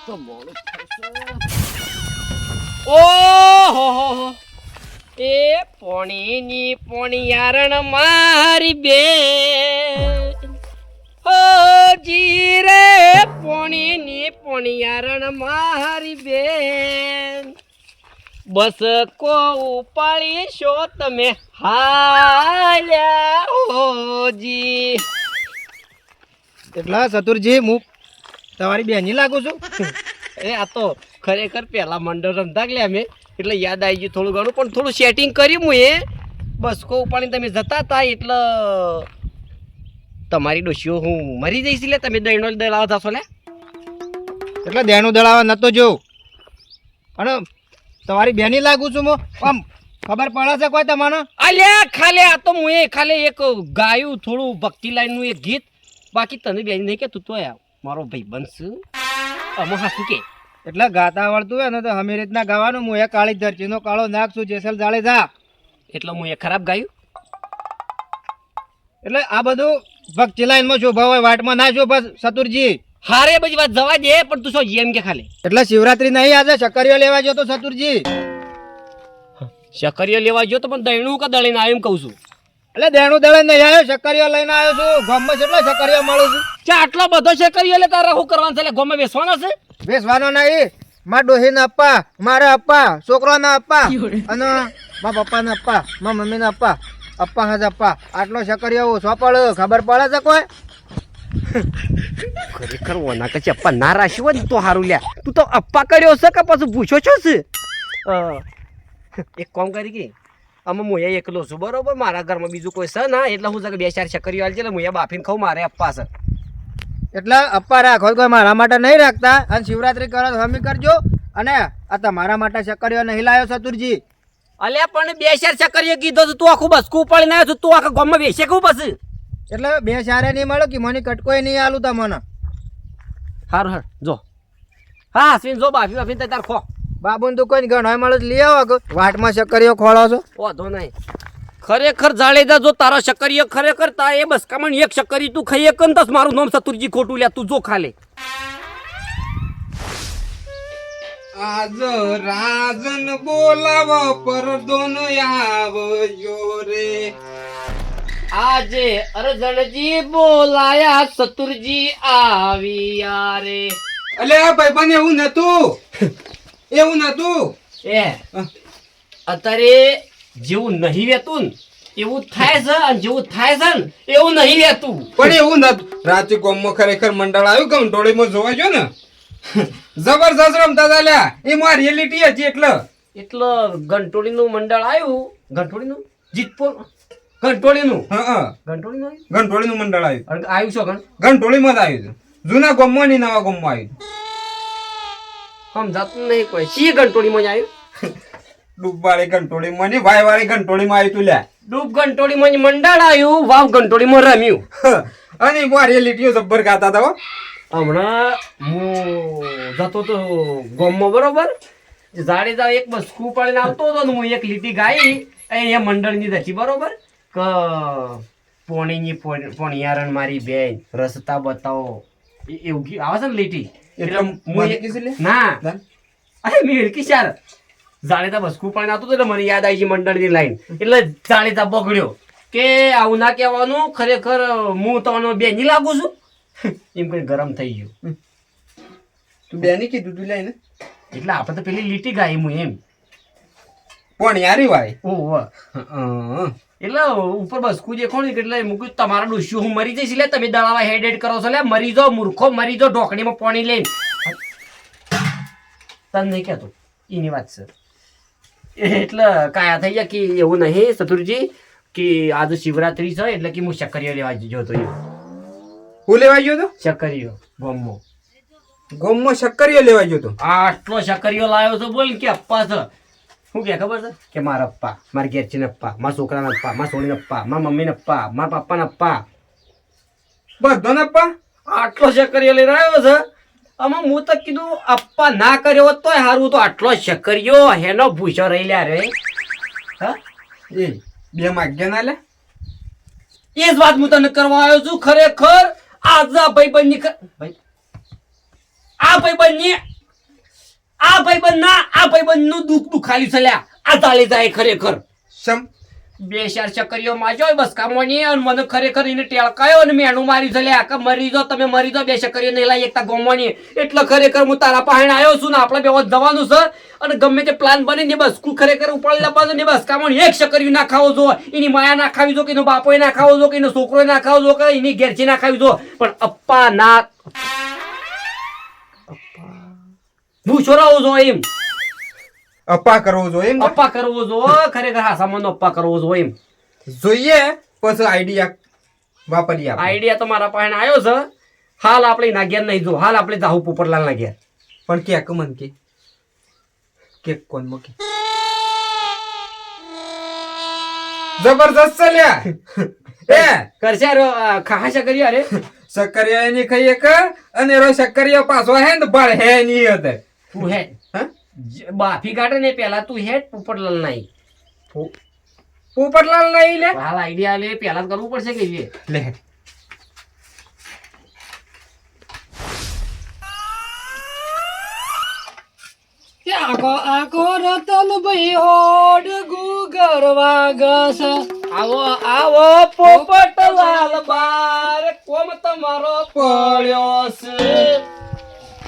તો મોડું ઓહો એ પોણીની પોણિયારણ મારી બે ઓ જીરે પોણીની પોણિયારણ મારી બેન બસ કો ઉપાડી શો તમે હાલ્યા ઓજી એટલા ચતુરજી હું તમારી બેની લાગુ છું. એ આ તો ખરેખર પહેલા મંડળ રમતા ગયા અમે એટલે યાદ આવી ગયું થોડું ઘણું પણ થોડું સેટિંગ કર્યું હું એ બસ કો ઉપાડીને તમે જતા હતા એટલે તમારી ડોશીઓ હું મરી જઈશ લે તમે દહીનો દળાવા થશો લે એટલે દેનું દળાવા નતો જોઉં અને તમારી બેની લાગુ છું હું આમ ખબર પડે છે કોઈ તમને? અલ્યા ખાલે આ તો હું ખાલે એક ગાયું થોડું ભક્તિ લાઈનનું એક ગીત બાકી તને બેન નહીં કે તું તો મારો ભાઈ બનશ અમે હાસું કે એટલે ગાતા આવડતું હોય ને તો અમે રીતના ગાવાનું. હું એ કાળી ધરતીનો કાળો નાગ છું જેસલ જાડેજા એટલે હું એ ખરાબ ગાયું એટલે આ બધું ભક્તિ લાઈનમાં શોભા હોય વાટમાં ના શોભા ચતુરજી. હારે બધી વાત જવા દે પણ તું શું જેમ કે ખાલે એટલે શિવરાત્રી નહીં આજે ચકરીઓ લેવા ગયો તો ચતુરજી. શકરીઓ લેવા ગયો તો પણ દહીણું કે દળીને આવ્યું એમ કહું છું. એટલે દેણું દળે નહીં આવ્યો ચકરીઓ લઈને આવ્યો છું. ગામમાં કેટલા ચકરીઓ મળું છું. ચા આટલો બધો શકરીઓ લે તારે શું કરવાનું છે? ગોમાં બેસવાનો છે? બેસવાનો નહીં. મારા ડોહીને અપ્પા, મારા અપ્પા, છોકરાના અપ્પા અને મારા પપ્પાના અપ્પા, મારા મમ્મીના અપ્પા, અપ્પા હાજ અપ્પા. આટલો ચકરીઓ ઓછો પડે ખબર પડે છે કોઈ? ખરેખર ઓના કે અપ્પા ના રાખ્યું હોય ને તો સારું લ્યા. તું તો અપ્પા કર્યો છે કે પાછું પૂછ્યો છો છે? એક કામ કરી કે આમાં હું એકલો છું બરોબર. મારા ઘરમાં બીજું કોઈ છે ના એટલે હું બે ચાર શકરીઓ આલી છે એટલે હું બાફીને ખાઉં. મારે અપ્પા છે એટલે અપ્પા રાખો કોઈ મારા માટે નહીં રાખતા. અને શિવરાત્રી કરો તો હમી કરજો. અને આ તમારા માટે ચકરીઓ નહીં લાવ્યો ચતુરજી. અલ્યા પણ બે ચાર શકરીઓ કીધો તું આખું બસકું પડીને આવ્યો તું આખા ગામમાં બેસે કહું પછી એટલે બે ચારે નહીં મળો કે મને કટકોય નહીં આલું તમને. હારું હાર જો હા અશ્વિન જો બાફી બાફીને તાર ખો બાબુને તો કોઈ ગણ હોય મળે લઈ આવો. વાટમાં ચકરીઓ ખોળો છો વાંધો નહીં. ખરેખર જાડેજા જો તારા શકરીઓ ખરેખર તા એ બસ કામણ એક શકરી તું ખાઈ એક તો મારું નામ ચતુરજી ખોટું લ્યા તું જો ખાલે. આજ રાજન બોલાવો પરદોન આવજો રે. આજે અરજણજી બોલાયા ચતુરજી આવ્યા રે. અલે આ ભાઈબંધ એવું નતું એ અત્યારે જેવું નહીં વેતું ને એવું થાય છે અને જેવું થાય છે ને એવું નહીં વેતું. પણ એવું નતું. રાતે ગામમાં ખરેખર મંડળ આવ્યું ગમટોળીમાં જોવા ગયો ને જબરજસ્ત રમતા હતા લ્યા. એ માં રિયાલિટી હતી એટલે ગંટોળીનું મંડળ આવ્યું. ગંટોળીનું જીતપુર ગંટોળીનું હા ગંટોળીનું ગંટોળીનું મંડળ આવ્યું. આવ્યું છો ગંટોળીમાં જ આવ્યું. જૂના ગામમાં ની નવા ગામમાં આવ્યું. સમજાતું નહીં કોઈ સી ગંટોળીમાં જ આવ્યું. ડૂબવાળી ગંટોળીમાં ને ભાઈવાળી ગંટોળીમાં આવ્યું તું લ્યા. ડૂબ ગંટોળીમાં જ મંડળ આવ્યું. વાવ ગંટોળીમાં રમ્યું. અને માં રિયાલિટીઓ જબ્બર ગાતા હતા હો. હમણાં હું જતો તો ગામમાં બરોબર જાડેજા એક બસકું પાડીને આવતો હતો ને હું એક લીટી ગાઈ એ મંડળની હતી બરોબર કે પોણીની પોણિયારણ મારી બેન રસ્તા બતાવો એવું આવે છે ને લીટી એટલે ના અરે મેળકી ચાર જાડેજા બસકું પાડીને આવતો હતો એટલે મને યાદ આવી ગઈ મંડળની લાઈન એટલે જાડેજા બગડ્યો કે આવું ના કહેવાનું ખરેખર હું તમને બેની લાગુ છું એમ કઈ ગરમ થઈ ગયું. તું બેની કીધું તું લઈને એટલે આપણે તો પેલી લીટી ગાઈ હું એમ પોણિયારી વાળી. ઓહ એટલે ઉપર બસકું જે ખોલી એટલે મૂક્યું તમારા ડોસ્યું હું મરી જઈશ એટલે તમે દળાવા હેડ કરો છો એટલે મરી જાઓ મૂર્ખો મરી જાઓ ઢોકણીમાં પાણી લઈને તને નહીં કહેતો એની વાત છે. એટલે કાયા થઈ ગયા કે એવું નહીં ચતુરજી કે આજે શિવરાત્રી છે એટલે કે હું શકરીઓ લેવા જજો તો હું લેવા ગયો તો શકરીઓ ગોમમાં ગામમાં શક્કરીઓ લેવા ગયો તો. આટલો શકરીઓ લાવ્યો છો બોલ કે અપ્પા છે શું કે ખબર છે કે મારા અપ્પા મારા ઘેરચીને અપ્પા મારા છોકરાના અપ્પા મારા સોળીને અપ્પા મારા મમ્મીને અપ્પા મારા પપ્પાના અપ્પા બધાને અપ્પા. આટલો શકરીઓ લઈને આવ્યો છે. આમાં હું તો કીધું અપ્પા ના કર્યો હોત તોય હારું તો આટલો શકરીઓ હેનો ભૂસો રહી લ્યા રે. હા એ બે માગ્યા ના લે. એ જ વાત હું તને કરવા આવ્યો છું. ખરેખર આજ આ ભાઈબંધની આ ભાઈબંધની આ ભાઈબંધનું દુઃખ દુખાલી ચલ્યા આ ચાલે જાય ખરેખર સમ બે ચાર ચકરીઓ માર્યો બસ કામોની અને મને ખરેખર એને ટેળકાયો અને મેણું મારી ચલ્યા કે મરી જાઓ તમે મરી જાઓ બે ચકરીઓ નહીં લાવી એકતા ગોમવાની એટલે ખરેખર હું તારા પાસે આવ્યો છું ને આપણે બે જવાનું છે અને ગમે તે પ્લાન બનીને બસ ખરેખર ઉપાડી લાવવાનું ને બસ કામોની એક ચકરીઓ ના ખાવો જો એની માયા ના ખાવી જો કે એનો બાપોય ના ખાવો જો કે એનો છોકરો ના ખાવો જો કે એની ઘેરથી ના ખાવી જો પણ અપ્પા ના હું છોરાવો જો એમ અપ્પા કરવો જોઈએ એમ ને? અપ્પા કરવો જો ખરેખર હા સામાનનો અપ્પા કરવો જો એમ જોઈએ પછી આઈડિયા વાપરીએ આપણે. આઈડિયા તો મારા પાસે આવ્યો છે હાલ આપણે એના ઘેર નહીં જો હાલ આપણે જાહુ પોપટલાલ ના ઘેર પણ કે મન કે કોણ મૂકે જબરજસ્ત ચાલ્યા એ કરશે ખાસા કરી અરે સક્કરિયા એની ખાઈએ કે અને રો સક્કરિયા પાછો હે ને બળ હે ની હતો તું હેડ હા બાફી કાઢે ને પેલા તું હેડ પોપટલાલ નહીં પોપટલાલ નહીં લે હાલ આઈડિયા લે પેલા કરવું પડશે કે લે આવો પોપટલાલ બાર કોમ તમારો પડ્યો છે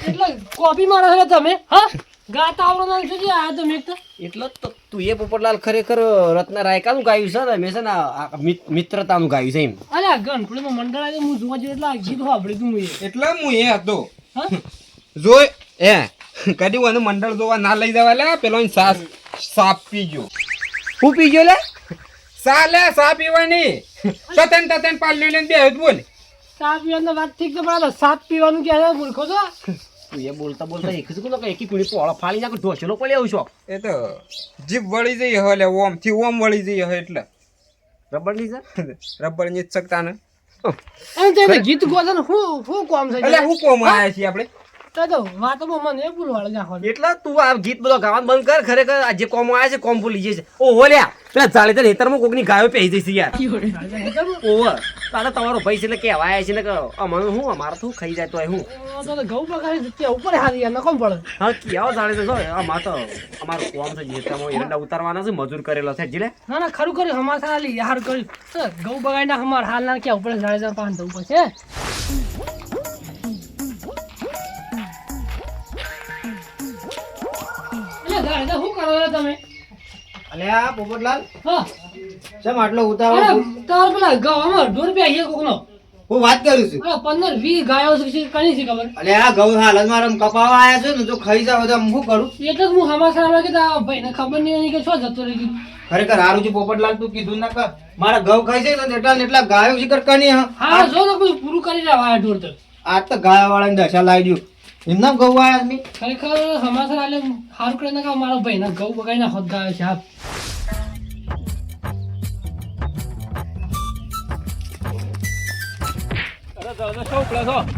એટલે કોપી મારો છો તમે હા ગાતા આવડો ના છો આ તમે એક તો એટલે જ તો તું એ પોપટલાલ ખરેખર રત્ન રાયકાનું ગાયું છે ને મેં છે ને આ મિત્રતાનું ગાયું છે એમ અલ્યા ગણપડીમાં મંડળ આવે હું જોવા જઈએ એટલે આ ગીત સાંભળી તું મુએ એટલે હું એ હતો હા જોઈ એ કદી મને મંડળ જોવા ના લઈ જવા લે પેલો સાપ પી ગયો હું પી ગયો લે સા પીવાની તતન પાલ્યું લઈને બે બોલ સાપ પીવાની વાત ઠીક છે પણ આ સાપ પીવાનું ક્યાં મૂર્ખો છો તું એ બોલતા બોલતા એક જ કહું કે એકી પીણી પોળો ફાળી નાખો ઢોસેલો પડે આવું છો એ તો જીભ વળી જઈ હલે ઓમ થી ઓમ વળી જઈ હે એટલે રબર ની રબર ની શકતા ને એમ તે ગીત ગોતા ને હું કોમ છે એટલે હું કોમ આયા છીએ આપણે તો વાતમાં મને એ ભૂલવાડે નાખો એટલે તું આ ગીત બધો ગાવાનું બંધ કર ખરેખર આ જે કોમ આવ્યા છે કોમ ભૂલી જાય છે ઓહો લ્યા પેલા જાળી તો હેતરમાં કોકની ગાયો પહેરી જઈશ યાર ઓહો તારે તમારો ભાઈ છે એટલે કહેવા આવ્યા છે ને કે અમારું હું અમારે તો ખાઈ જાય તો હું તો ઘઉં પકાવી ત્યાં ઉપર હારી યાર નકોમ પડે હા કેવો જાણે તો જો અમારે તો અમારું કોમ છે હેતરમાં એરંડા ઉતારવાના છે મજૂર કરેલો છે જીલે ના ના ખરું કર્યું અમારે સારી હાર કર્યું ઘઉં બગાડી નાખ અમારે હાલ ના ક્યાં ઉપર જાડે પાંચ ધવું પડશે શું કરો તમે અલે આ પોપટલાલ હા શેમ આટલો ઉતાવળ અરે તાર પેલા ગામમાં ઢોર પે આયા કોકનો હું વાત કરું છું 15-20 ગાયો છે કણી છે ખબર અલે આ ઘઉં હાલ જ મારા કપાવા આયા છે ને જો ખાઈ જાવ તો હું કરું એટલે જ હું સમાચાર આવે કે આ ભાઈને ખબર નહીં કે શું જતો રહી ખરેખર હારું છે પોપટલાલ તું કીધું ના કર મારા ઘઉં ખાઈ છે ને એટલા ને એટલા ગાયો શિકર કની હા જો તો બધું પૂરું કરી રહ્યા ઢોર તો આજ તો ગાયા વાળાને દશા લાવી દઉં એમના ઘઉં આયા છે ખરેખર સમાચાર આલે સારું કરીને કે મારો ભાઈને ઘઉં બગાડીને હોત ગાયો છે હા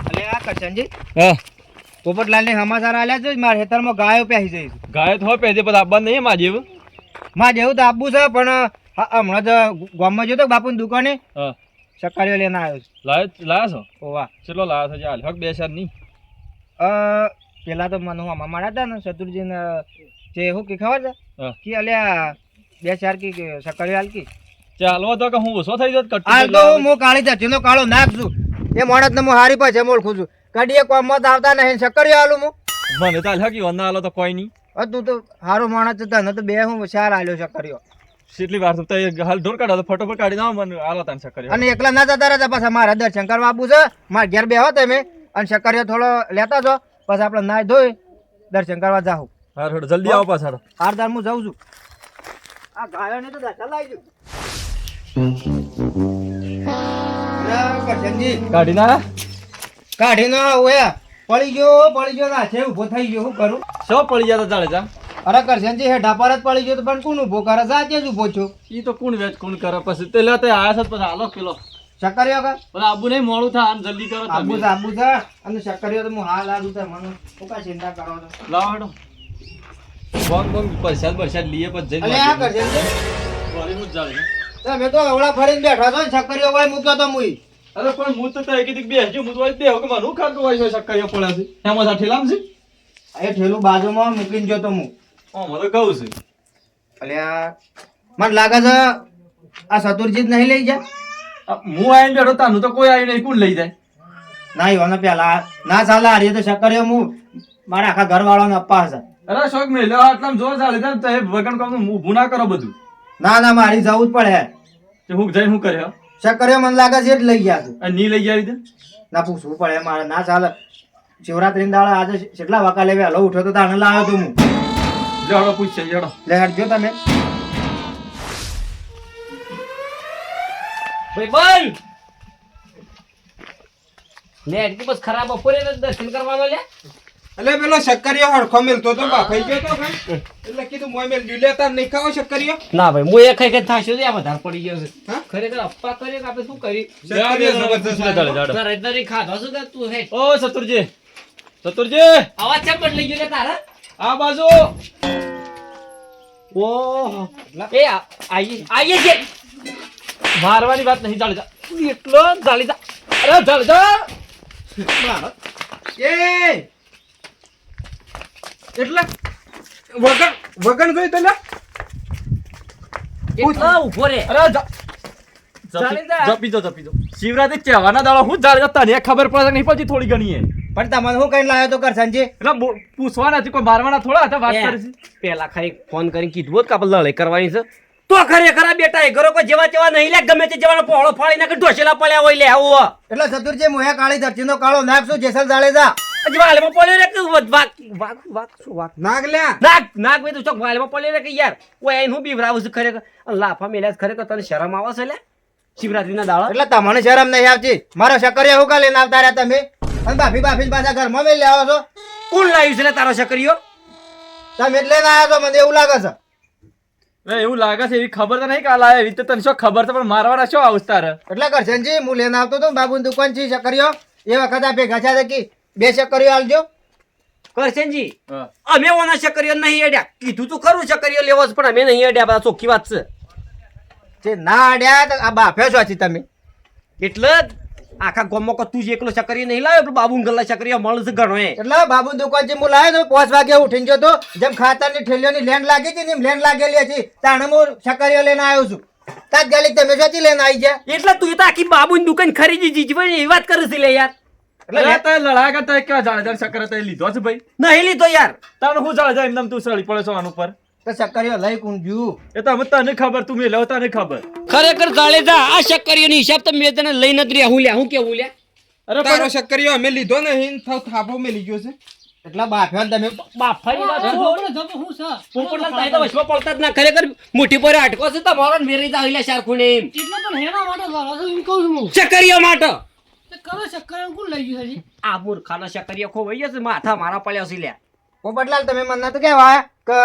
અલે આ કરશનજી પોપટલાલ ને સમાચાર આલ્યા છે મારા ખેતરમાં ગાયો પહેરી જઈ છે ગાય તો પહેજે પછી આપવા નહીં માં જેવું માં જેવું તો આપવું છે પણ હમણાં જ ગામમાં જતો બાપુની દુકાને હા સકાળીઓ લઈને આવ્યો છું લાયા છો ઓવા કેટલો લાયા છો ચાલ હક બે ચાર નહીં પેલા તો મને આમાં મારા હતા ને શત્રુજી ને જે શું કે ખબર છે હા. કે અલ્યા બે ચાર કી સકાળીઓ હાલ કી ચાલવા તો કે હું ઓછો થઈ જાત હાલ તો હું કાળી ધરતીનો કાળો નાખશું એ મોણસ ને હું હારી પાસે ઓળખું છું કડીએ કોમમાં આવતા નહીં સકાળીઓ હાલું હું મને તો હકી વરના આલો તો કોઈ નહીં તું તો સારો માણસ હતા ને તો બે હું ચાર હાલ્યો સકાળીઓ કેટલી વાર તો હાલ ઢોર કાઢો તો ફટોફટ કાઢી નાવ મને આલો તને ચક્કર અને એકલા ના જતા રહેતા પાછા મારા દર્શન કરવા આપવું છે મારા ઘેર બે હો તમે અને સકાળીઓ થોડો લેતા છો પછી આપણે નાઈ ધોઈ દર્શન કરવા જાઉં હા થોડો જલ્દી આવો પાછા હારદાર હું જાઉં છું આ ગાયોને તો દશા લાવી દઉં કાઢી ના કાઢી ના ઓયા પડી ગયો ના છે ઉભો થઈ ગયો શું કરું શો પડી જતા ચાલે જા અરે કરશનજી હે ઢાપર જ પડી ગયો તો પણ કોણ ઉભો કરે સાચે જ ઉભો છું ઈ તો કોણ વેચ કોણ કરે પછી તે લે તે આયા છે પછી આલો પેલો સક્કરિયો કા પણ આબુ નહીં મોડું થાય આમ જલ્દી કરો આબુ તમે આબુ છે અને સક્કરિયો તો હું હાલ આવું તો મને શું કા ચિંતા કરો છો લાવો હેડો બોંગ પરસાદ પરસાદ લીએ પછી અલે જઈને આ કરશનજી વાળી હું જ જાવે તમે તો અવળા ફરીને બેઠા છો ને સક્કરિયો ભાઈ મૂક્યો તો મુઈ અરે પણ હું તો એક એક બે હજી હું તો બે કે મારું ખાતું હોય છે શક્કરિયો પડ્યા છે એમાં સાથે લામ છે એ ઠેલું બાજુમાં મૂકીને જતો હું. મને કહું છું અલ્યા મને લાગે છે આ ચતુરજીત નહીં લઈ જા. હું આવીને બેઠો તાનું તો કોઈ આવી નહીં કોણ લઈ જાય ના ઈવાનો પેલા ના ચાલે આ રીતે શક્કરિયો હું મારા આખા ઘરવાળાને અપ્પા હશે. અરે શોખ મેલ્યો આટલા જોર ચાલે છે તો એ વગન કામ ઊભું ના કરો બધું ના ના મારી જવું જ પડે. તે હું જઈને શું કર્યો શક્કરિયો મને લાગે છે જ લઈ ગયા છે. અને ની લઈ આવી દે ના પૂછવું પડે મારે ના ચાલે. શિવરાત્રી દાડા આજે કેટલા વાકા લેવે હલો ઉઠ્યો તો તાને લાવ્યો તો હું. જડો પૂછશે જડો લે હટજો તમે. ભાઈ બંધ લે એટલી બસ ખરાબ બપોરે દર્શન કરવાનો લે. એટલે પેલો શક્કરિયો હરખો મેલતો તો બાફાઈ ગયો તો કાંઈ. એટલે કીધું મોય મેલ લેતા નહીં ખાવો શક્કરિયો. ના ભાઈ હું એ ખાઈ થાશું આ વધારે પડી ગયો છે. હા? ખરેખર અપ્પા કરીએ કે આપણે શું કરી શક્કરિયો જબરદસ્ત લાગ્યો. તારે દરી ખાધો છું કે તું હે ઓ ચતુરજી ચતુરજી અવાજ ચમ બદલાઈ ગયો લે તારા. આ બાજુ ઓહો એ આઈએ છે મારવાની વાત નહીં ચાલે જા એટલો ચાલી જા. અરે ચાલ જા એ એટલે વગન જોઈ તો લે. એટલો ઉભો રે. અરે જા ચાલી જા. જપી દો શિવરાત્રી ચહેવાના દાડા હું ચાલે જતા ને ખબર પડે કે નહીં પડતી થોડી ઘણી પણ તમને હું કઈ લાવ્યો તો કરશનજી? એટલે પૂછવાના છે કોઈ મારવાના થોડા હતા વાત કરી પેલા ખરી ફોન કરીને કીધું હોત કે આપણે લડાઈ કરવાની છે તો ખરેખર આ બેટા એ ઘરો કોઈ જેવા તેવા નહીં લે ગમે તે જેવાનો પહોળો ફાડી નાખે ઢોસેલા પડ્યા હોય લે આવો એટલે ચતુરજી મોહે કાળી ધરતીનો કાળો નાગ શું જેસલ જાડેજા. હજી વાલમાં પડ્યો રે કે વાક વાક વાક શું વાક નાગ લ્યા. નાક નાક ભાઈ તું ચોક વાલમાં પડ્યો રે કે યાર ઓય આઈને હું બીવરાવું છું ખરેખર અને લાફા મેલ્યા છે ખરેખર તને શરમ આવે છે લે શિવરાત્રીના દાડા એટલે તમને શરમ નહીં આવતી? મારો શક્કરિયા હું કા લઈને આવતા રહ્યા તમે? અને બાફી પાછા ઘરમાં મેલી આવો છો. કોણ લાવ્યું છે લે તારો શકરીયો તમે એટલે ના આવ્યા છો મને એવું લાગે છે. એવું લાગે છે એવી ખબર તો નહીં કાલ આવે એવી તો તને શું ખબર છે પણ મારવાના શું આવું તારે એટલે કરશનજી હું લઈને આવતો હતો બાબુની દુકાન છે શક્કરિયો એ વખત આ ભેગા છે કે 2 શક્કરિયો આલજો. કરશનજી હા. અમે ઓના શકરીયો નહીં અડ્યા કીધું તું ખરું શકરીયો લેવો છે પણ અમે નહીં અડ્યા બધા ચોખ્ખી વાત છે તે ના અડ્યા તો આ બાફ્યો છો આછી તમે. એટલે જ આખા ગામમાં તું જ એકલો શકરીયો નહીં લાવ્યો પણ બાબુ ગલ્લા શકરીયો મળે છે ઘણો એ એટલે બાબુની દુકાન છે હું લાવ્યો તો 5 વાગે ઉઠીને ગયો તો જેમ ખાતરની ઠેલીઓની લેન્ડ લાગી હતી ને એમ લેન્ડ લાગેલી હતી તાણે હું શક્કરિયો લઈને આવ્યો છું. તાત્કાલિક તમે શોથી લઈને આવી ગયા? એટલે તું તો આખી બાબુની દુકાન ખરીદી દીધી ભાઈ એ વાત કરે છે લે યાર એટલે તે લડાઈ કરતા કેવા જાણે ચક્કર તે લીધો છે ભાઈ નહીં લીધો યાર તારે હું ચાલે જાય એમ તું સળી પડે છો આનું પર તો શક્કરિયો લઈ કોણ ગયું? એ તો અમે તને ખબર તું મેં લેવ તને ખબર ખરેખર જાડેજા આ શકરીયોની હિસાબ તો મેં તને લઈને જ રહ્યા હું લ્યા હું કેવું લ્યા અરે તારો શક્કરિયો અમે લીધો નહીં થાપો મેલી ગયો છે. એટલા બાફ્યો ને તમે. બાફાની વાત આ શું છોકરો જતો હું છે? પોપટલાલ તાઈ તો વસમાં પડતા જ ના ખરેખર મુઠ્ઠી પર અટકો છે તમારો ને મેરી જાવ લ્યા શારખુને એમ એટલો પણ હેના માટે લડો છો એમ કહું છું હું. શકરીયો માટે તે કરો શક્કરિયાને કોણ લઈ ગયું હજી? આ મૂર્ખાનો શકરીયો ખોવાઈ જશે માથા મારા પડ્યા છે લ્યા પોપટલાલ તમે મને નતું કહેવાય કે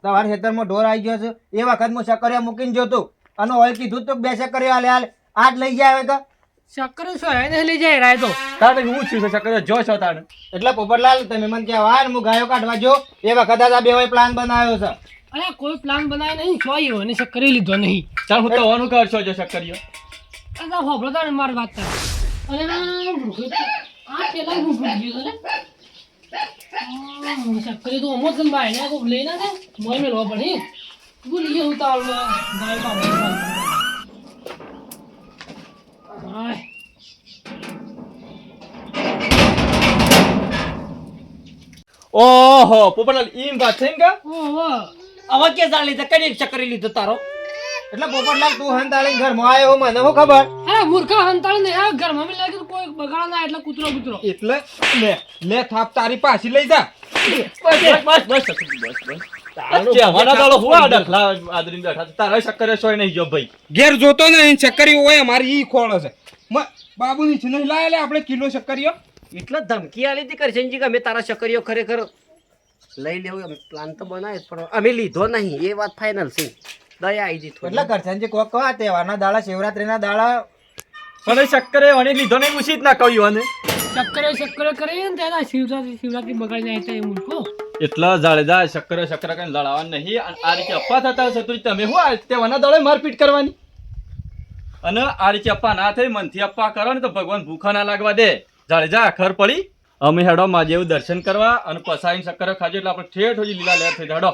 તમારા ખેતરમાં ઢોર આવી ગયો છે એ વખત હું શક્કરિયા મૂકીને જોતો અને હોય કીધું તો 2 શક્કરિયા હાલ આજ લઈ જાય હવે તો. શક્કરિયો શું હે નહીં લઈ જાય રાય તો. તારે હું છું ચક્કર જો છો તારે એટલે પોપટલાલ તમે મને કહેવાય ને હું ગાયો કાઢવા જો એ વખત જ આ બે પ્લાન બનાવ્યો છે. અરે કોઈ પ્લાન બનાવ્યો નહીં છોડ્યો અને શક્કરિયો લીધો નહીં. ચાલ હું તો વાનું કરશો જો શક્કરીયો આ હોબળો તારે મારી વાત કરે અને આ પેલા હું ભૂલી ગયો ને શક્કરિયો તો અમો સંભાળ ને કોઈ લઈ ના દે મોય મેળવા પડે ભૂલી ગયો હું તાવ ગાય કાઢવા. હાય ઓહો પોપટલાલ ઈમ વાત છે કે ઓહો હવે કે જાણ લીધા કઈ શકરી લીધો તારો એટલે પોપટલાલ તું હંતાળીને ઘરમાં આવ્યો મને શું ખબર? અરે મૂર્ખા હંતાળી ને આ ઘરમાં મેં લાગ્યું કોઈ બગાડા ના એટલે કૂતરો એટલે લે થાપ તારી પાછી લઈ જા. ચહેવાના દાડો હું આ ડખલા આદરી બેઠા છે. તારા શક્કરે સોય નહીં જો ભાઈ ઘેર જોતો ને શક્કરિયો હોય અમારી ઈ ખોળો છે. બાબુની છે નહીં લાયા લે આપણે કિલો શક્કરિયો. એટલે ધમકી આલી હતી કરશનજી કે અમે તારા શકરીયો ખરેખર લઈ લેવું પ્લાન તો બનાવે પણ અમે લીધો નહીં એ વાત ફાઇનલ છે દયા આવી જઈ એટલે કરશનજી કોક કહો આ તહેવારના દાડા શિવરાત્રીના દાડા પણ એ શક્કરે અને લીધો નહીં પૂછી જ ના કહ્યું અને શક્કરે કરે ને ત્યાં શિવરાત્રી બગાડીને આવતા એ મૂર્ખો. એટલા જાડેજા શક્કરે કઈ લડાવવા નહીં અને આ રીતે અપ્પા થતા સતુરી તમે શું આ તેવાના દળે મારપીટ કરવાની અને આ રીતે અપ્પા ના થઈ મનથી અપ્પા કરો ને તો ભગવાન ભૂખા ના લાગવા દે જાડેજા ખર પડી અમે હેડો મહાદેવ દર્શન કરવા અને પસાઈને શક્કર ખાજો એટલે આપણે ઠેઠ સુધી લીલા લહેર થઈ જાય હેડો